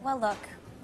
Well, look,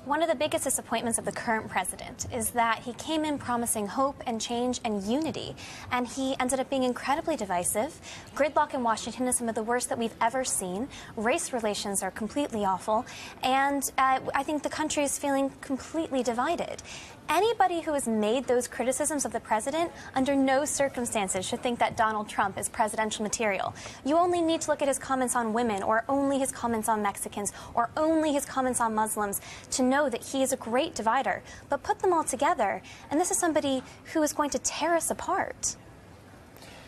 one of the biggest disappointments of the current president is that he came in promising hope and change and unity, and he ended up being incredibly divisive. Gridlock in Washington is some of the worst that we've ever seen. Race relations are completely awful, and I think the country is feeling completely divided. Anybody who has made those criticisms of the president under no circumstances should think that Donald Trump is presidential material. You only need to look at his comments on women, or only his comments on Mexicans, or only his comments on Muslims to know that he is a great divider. But put them all together, and this is somebody who is going to tear us apart.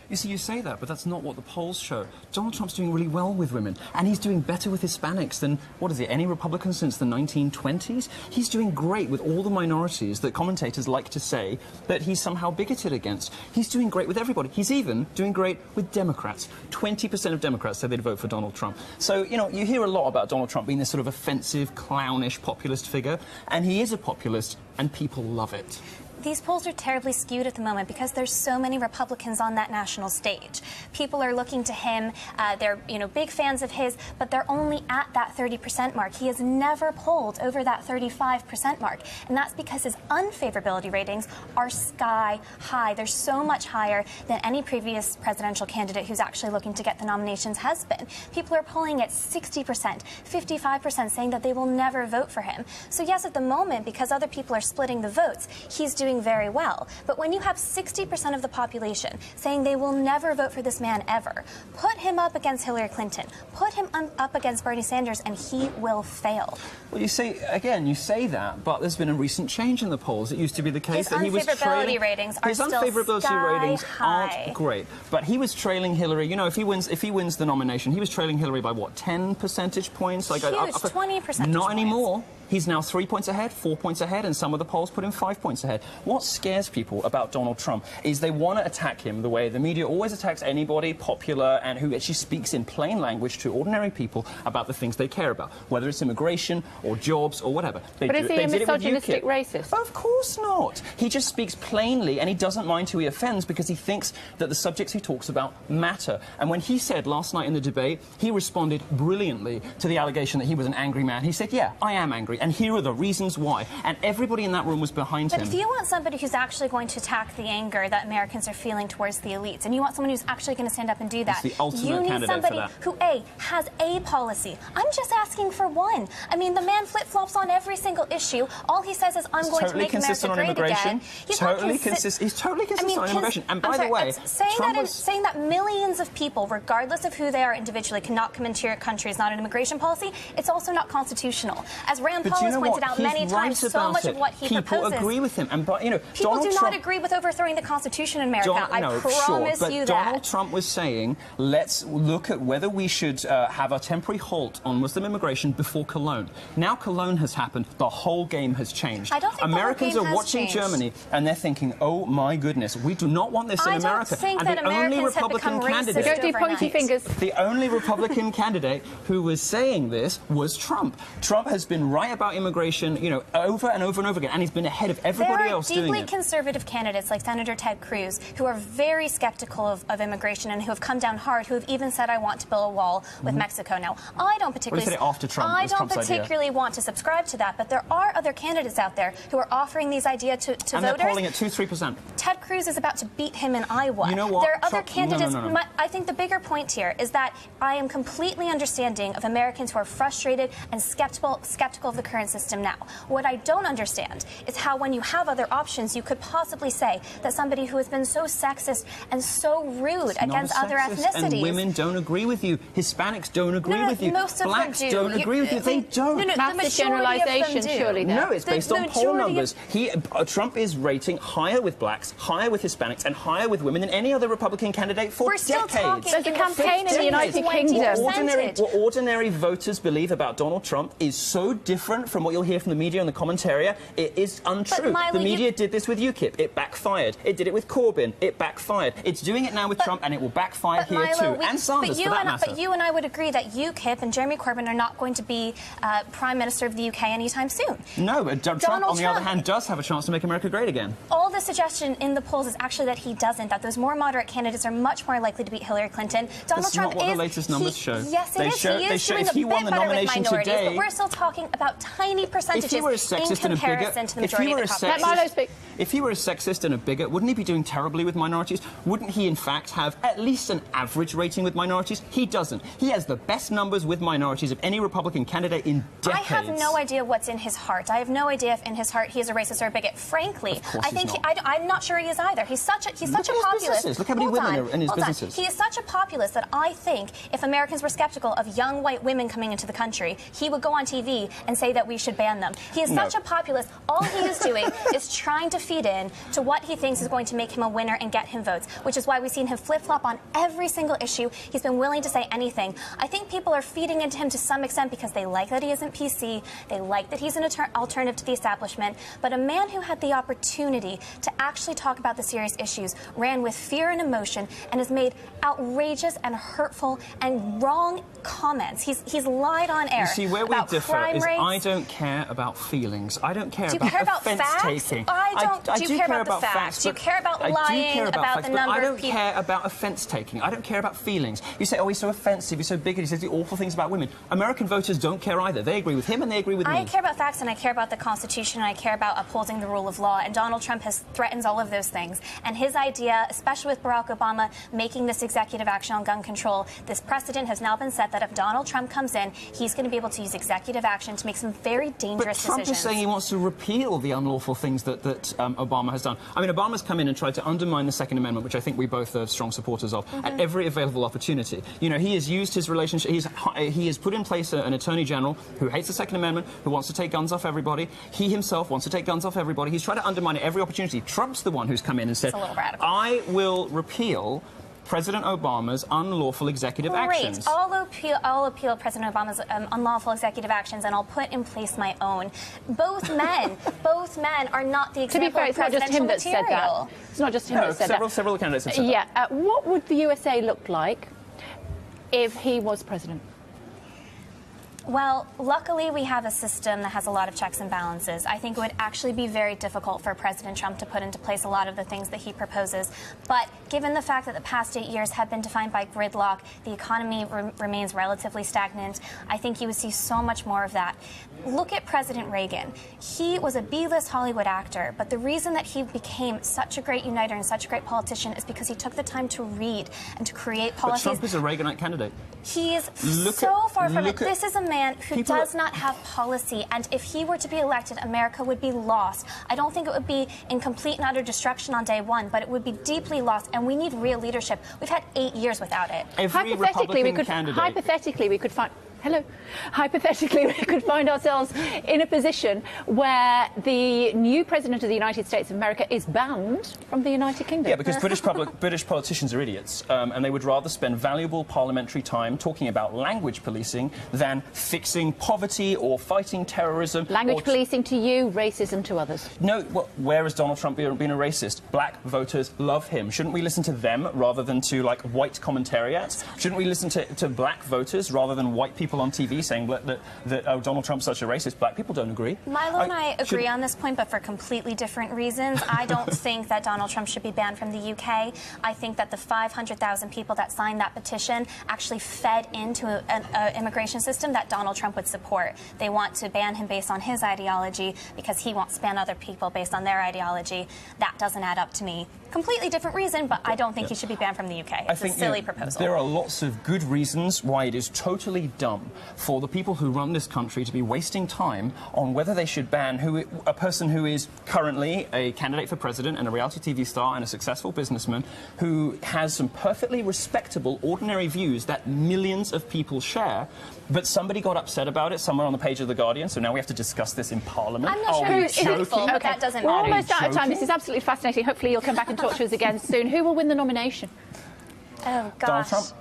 You see, you say that, but that's not what the polls show. Donald Trump's doing really well with women, and he's doing better with Hispanics than, what is it, any Republican since the 1920s? He's doing great with all the minorities that commentators like to say that he's somehow bigoted against. He's doing great with everybody. He's even doing great with Democrats. 20% of Democrats said they'd vote for Donald Trump. So, you know, you hear a lot about Donald Trump being this sort of offensive, clownish populist figure, and he is a populist, and people love it. These polls are terribly skewed at the moment because there's so many Republicans on that national stage. People are looking to him. They're, big fans of his, but they're only at that 30% mark. He has never polled over that 35% mark, and that's because his unfavorability ratings are sky high. They're so much higher than any previous presidential candidate who's actually looking to get the nominations has been. People are polling at 60%, 55%, saying that they will never vote for him. So yes, at the moment, because other people are splitting the votes, he's doing very well. But when you have 60% of the population saying they will never vote for this man ever, put him up against Hillary Clinton, put him up against Bernie Sanders, and he will fail. Well, you say that, but there's been a recent change in the polls. It used to be the case that he was trailing. His unfavorability ratings are his still unfavorability ratings high. Aren't great, but he was trailing Hillary. You know, if he wins the nomination, he was trailing Hillary by what, 10 percentage points? Huge, 20 percentage Not points. Anymore. He's now 3 points ahead, 4 points ahead, and some of the polls put him 5 points ahead. What scares people about Donald Trump is they want to attack him the way the media always attacks anybody popular and who actually speaks in plain language to ordinary people about the things they care about, whether it's immigration or jobs or whatever. But is he a misogynistic racist? Of course not. He just speaks plainly, and he doesn't mind who he offends because he thinks that the subjects he talks about matter. And when he said last night in the debate, he responded brilliantly to the allegation that he was an angry man. He said, yeah, I am angry, and here are the reasons why. And everybody in that room was behind him. But if you want somebody who's actually going to attack the anger that Americans are feeling towards the elites, and you want someone who's actually going to stand up and do that, the ultimate you need candidate somebody for that. who, A, has a policy. I'm just asking for one. I mean, the man flip-flops on every single issue. All he says is, I'm going to make America great again. He's totally consistent on immigration. And by the way, saying that millions of people, regardless of who they are individually, cannot come into your country is not an immigration policy, it's also not constitutional. As Rand Paul has pointed out many times, so much of what he proposes... People agree with him. And, people do not agree with overthrowing the Constitution in America. I promise you that. Donald Trump was saying, let's look at whether we should have a temporary halt on Muslim immigration before Cologne. Now Cologne has happened, the whole game has changed. I don't think Americans the whole game are watching has changed. Germany, and they're thinking, oh my goodness, we do not want this in America. I don't think and that the only Americans have Republican become racist candidate, Don't do pointy fingers. The only Republican candidate who was saying this was Trump. Trump has been right about immigration, over and over and over again, and he's been ahead of everybody else doing it. There are deeply conservative candidates like Senator Ted Cruz who are very skeptical of immigration and who have come down hard, who have even said, I want to build a wall with Mexico. Now, I don't particularly... Well, he said it after Trump. I don't particularly want to subscribe to that, but there are other candidates out there who are offering these ideas to voters. And they're polling at 2-3%. Ted Cruz is about to beat him in Iowa. You know what? There are other candidates... No. I think the bigger point here is that I am completely understanding of Americans who are frustrated and skeptical of the current system now. What I don't understand is how, when you have other options, you could possibly say that somebody who has been so sexist and so rude against other ethnicities... And women don't agree with you. Hispanics don't agree with you. Most of Blacks them do. don't agree with you. They don't. That's a generalisation, surely. No, it's based on poll numbers. Trump is rating higher with blacks, higher with Hispanics, and higher with women than any other Republican candidate for decades. We're still talking... There's a campaign in the United Kingdom. What ordinary voters believe about Donald Trump is so different from what you'll hear from the media and the commentariat. It is untrue. The media did this with UKIP. It backfired. It did it with Corbyn. It backfired. It's doing it now with Trump, and it will backfire here Milo, too. And Sanders, for that matter. But you and I would agree that UKIP and Jeremy Corbyn are not going to be Prime Minister of the UK anytime soon. No, but Trump, on the other hand, does have a chance to make America great again. All the suggestion in the polls is actually that he doesn't, that those more moderate candidates are much more likely to beat Hillary Clinton. Donald That's Trump not what the latest numbers show. Yes, it is. He is doing a bit better with minorities, but we're still talking about tiny percentages in comparison to the majority of the population. Let Milo speak. If he were a sexist and a bigot, wouldn't he be doing terribly with minorities? Wouldn't he, in fact, have at least an average rating with minorities? He doesn't. He has the best numbers with minorities of any Republican candidate in decades. I have no idea what's in his heart. I have no idea if in his heart he is a racist or a bigot. Frankly, I think I'm not sure he is either. He's such a populist. Look how many women are in his businesses. He is such a populist that I think if Americans were skeptical of young white women coming into the country, he would go on TV and say that we should ban them. He is such a populist. All he is doing is trying to feed in to what he thinks is going to make him a winner and get him votes, which is why we've seen him flip-flop on every single issue. He's been willing to say anything. I think people are feeding into him to some extent because they like that he isn't PC, they like that he's an alternative to the establishment, but a man who had the opportunity to actually talk about the serious issues ran with fear and emotion and has made outrageous and hurtful and wrong comments. He's lied on air. You see, where we differ is rates. I don't care about feelings. I don't care Do you care about offense facts? taking. Do you care about the facts? Do you care about lying about the number of people? I don't care about offense taking. I don't care about feelings. You say, oh, he's so offensive, he's so bigoted, he says the awful things about women. American voters don't care either. They agree with him and they agree with me. I care about facts and I care about the Constitution and I care about upholding the rule of law. And Donald Trump threatens all of those things. And his idea, especially with Barack Obama making this executive action on gun control, this precedent has now been set that if Donald Trump comes in, he's going to be able to use executive action to make some very dangerous decisions. But Trump is saying he wants to repeal the unlawful things that Obama has done. I mean, Obama's come in and tried to undermine the Second Amendment, which I think we both are strong supporters of, at every available opportunity. You know, he has used his relationship, he has put in place an attorney general who hates the Second Amendment, who wants to take guns off everybody. He himself wants to take guns off everybody. He's tried to undermine it every opportunity. Trump's the one who's come in and said, I will repeal President Obama's unlawful executive actions. I'll appeal President Obama's unlawful executive actions, and I'll put in place my own. Both men are not the example of presidential material. To be fair, it's not just him that said that. It's not just him that said that. Several candidates have said that. Yeah. What would the USA look like if he was president? Well, luckily we have a system that has a lot of checks and balances. I think it would actually be very difficult for President Trump to put into place a lot of the things that he proposes. But given the fact that the past 8 years have been defined by gridlock, the economy remains relatively stagnant, I think you would see so much more of that. Look at President Reagan. He was a B-list Hollywood actor, but the reason that he became such a great uniter and such a great politician is because he took the time to read and to create policies. But Trump is a Reaganite candidate. He is so far from it. This is a man who does not have policy, and if he were to be elected, America would be lost. I don't think it would be in complete and utter destruction on day one, but it would be deeply lost, and we need real leadership. We've had 8 years without it. Hypothetically, we could find... Hello. Hypothetically, we could find ourselves in a position where the new President of the United States of America is banned from the United Kingdom. Yeah, because British politicians are idiots, and they would rather spend valuable parliamentary time talking about language policing than fixing poverty or fighting terrorism. Language policing to you, racism to others. No, well, where has Donald Trump been a racist? Black voters love him. Shouldn't we listen to them rather than to, like, white commentariats? Shouldn't we listen to black voters rather than white people on TV saying that Donald Trump's such a racist? Black people don't agree. Milo and I agree on this point, but for completely different reasons. I don't think that Donald Trump should be banned from the UK. I think that the 500,000 people that signed that petition actually fed into an immigration system that Donald Trump would support. They want to ban him based on his ideology because he wants to ban other people based on their ideology. That doesn't add up to me. Completely different reason, but I don't think he should be banned from the UK. It's a silly proposal. There are lots of good reasons why it is totally dumb for the people who run this country to be wasting time on whether they should ban a person who is currently a candidate for president and a reality TV star and a successful businessman who has some perfectly respectable, ordinary views that millions of people share, but somebody got upset about it somewhere on the page of The Guardian, so now we have to discuss this in Parliament. I'm not sure it's hateful, but that doesn't matter. We're almost out of time. This is absolutely fascinating. Hopefully you'll come back and talk to us again soon. Who will win the nomination? Oh, gosh. Donald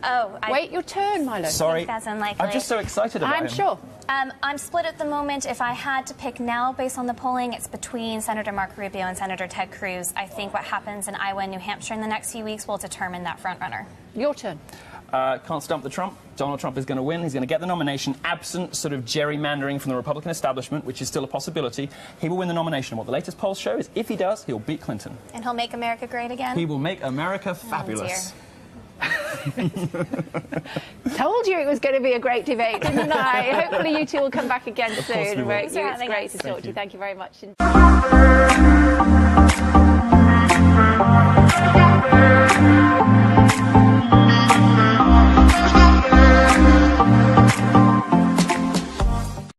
Trump. Wait your turn, Milo. Sorry. That's unlikely. I'm just so excited about him. I'm sure. I'm split at the moment. If I had to pick now based on the polling, it's between Senator Marco Rubio and Senator Ted Cruz. I think what happens in Iowa and New Hampshire in the next few weeks will determine that frontrunner. Your turn. Can't stump the Trump. Donald Trump is going to win. He's going to get the nomination, absent sort of gerrymandering from the Republican establishment, which is still a possibility. He will win the nomination. What the latest polls show is if he does, he'll beat Clinton. And he'll make America great again? He will make America fabulous. Oh, dear. Told you it was going to be a great debate, didn't I? Hopefully you two will come back again soon. Thanks for It's having great us. to talk to you. Thank you very much.